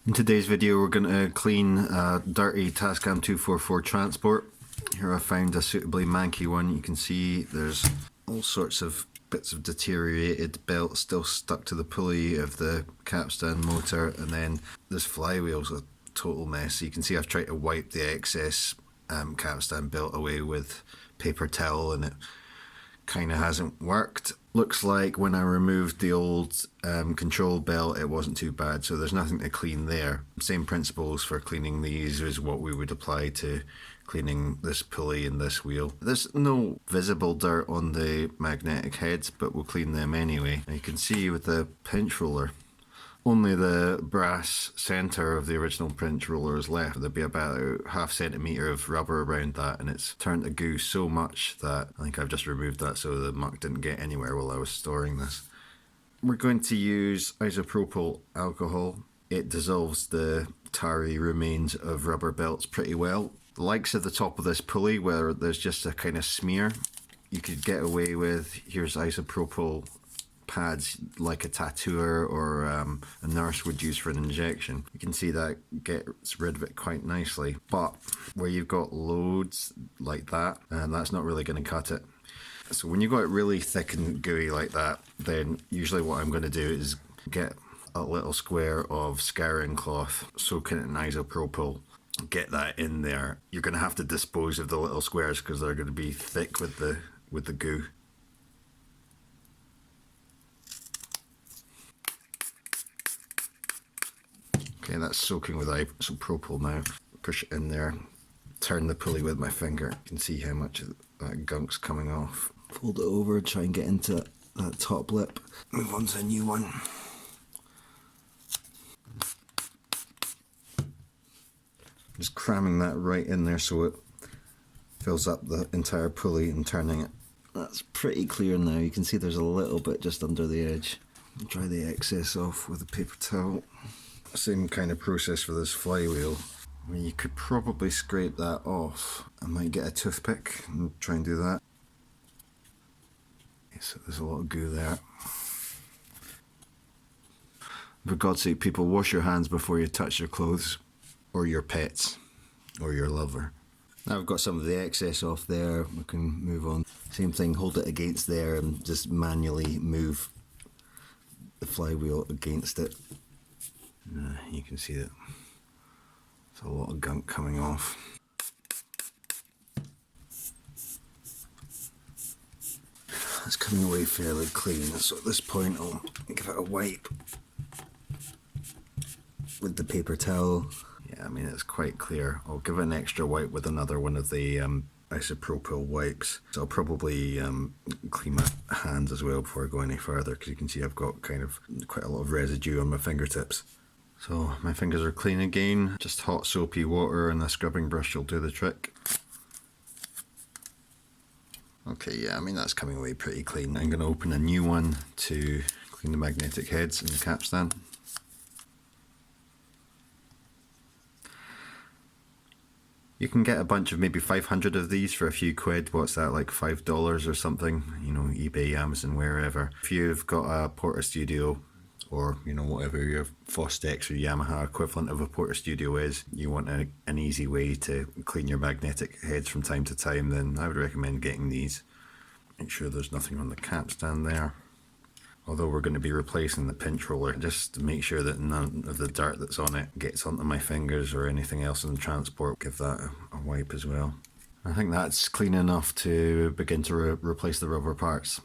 In today's video we're going to clean a dirty Tascam 244 transport. Here I found a suitably manky one. You can see there's all sorts of bits of deteriorated belt still stuck to the pulley of the capstan motor, and then this flywheel's a total mess. So you can see I've tried to wipe the excess capstan belt away with paper towel and it kind of hasn't worked. Looks like when I removed the old control belt it wasn't too bad, so there's nothing to clean there. Same principles for cleaning these as what we would apply to cleaning this pulley and this wheel. There's no visible dirt on the magnetic heads, but we'll clean them anyway. And you can see with the pinch roller, only the brass centre of the original pinch roller is left. There'll be about ½ centimetre of rubber around that, and it's turned to goo so much that I think I've just removed that so the muck didn't get anywhere while I was storing this. We're going to use isopropyl alcohol. It dissolves the tarry remains of rubber belts pretty well. The likes of the top of this pulley where there's just a kind of smear, you could get away with, here's isopropyl pads like a tattooer or a nurse would use for an injection. You can see that gets rid of it quite nicely, but where you've got loads like that, that's not really going to cut it. So when you've got it really thick and gooey like that, then usually what I'm going to do is get a little square of scouring cloth, soak it in isopropyl, get that in there. You're going to have to dispose of the little squares because they're going to be thick with the goo. Okay, that's soaking with isopropyl now. Push it in there, turn the pulley with my finger. You can see how much of that gunk's coming off. Fold it over, try and get into that top lip. Move on to a new one. Just cramming that right in there so it fills up the entire pulley and turning it. That's pretty clear now. You can see there's a little bit just under the edge. Dry the excess off with a paper towel. Same kind of process for this flywheel. I mean, you could probably scrape that off. I might get a toothpick and try and do that. Okay, so there's a lot of goo there. For God's sake, people, wash your hands before you touch your clothes or your pets or your lover. Now I've got some of the excess off there, we can move on. Same thing, hold it against there and just manually move the flywheel against it. You can see that there's a lot of gunk coming off. It's coming away fairly clean, so at this point I'll give it a wipe with the paper towel. Yeah, I mean it's quite clear. I'll give it an extra wipe with another one of the isopropyl wipes. So I'll probably clean my hands as well before I go any further, because you can see I've got kind of quite a lot of residue on my fingertips. So my fingers are clean again, just hot soapy water and a scrubbing brush will do the trick. Okay, yeah, I mean that's coming away pretty clean. I'm going to open a new one to clean the magnetic heads and the capstan. You can get a bunch of maybe 500 of these for a few quid. What's that, like $5 or something? You know, eBay, Amazon, wherever. If you've got a Portastudio, or you know, whatever your Fostex or Yamaha equivalent of a Portastudio is, you want an easy way to clean your magnetic heads from time to time, then I would recommend getting these. Make sure there's nothing on the capstan there. Although we're going to be replacing the pinch roller, just to make sure that none of the dirt that's on it gets onto my fingers or anything else in the transport. Give that a wipe as well. I think that's clean enough to begin to replace the rubber parts.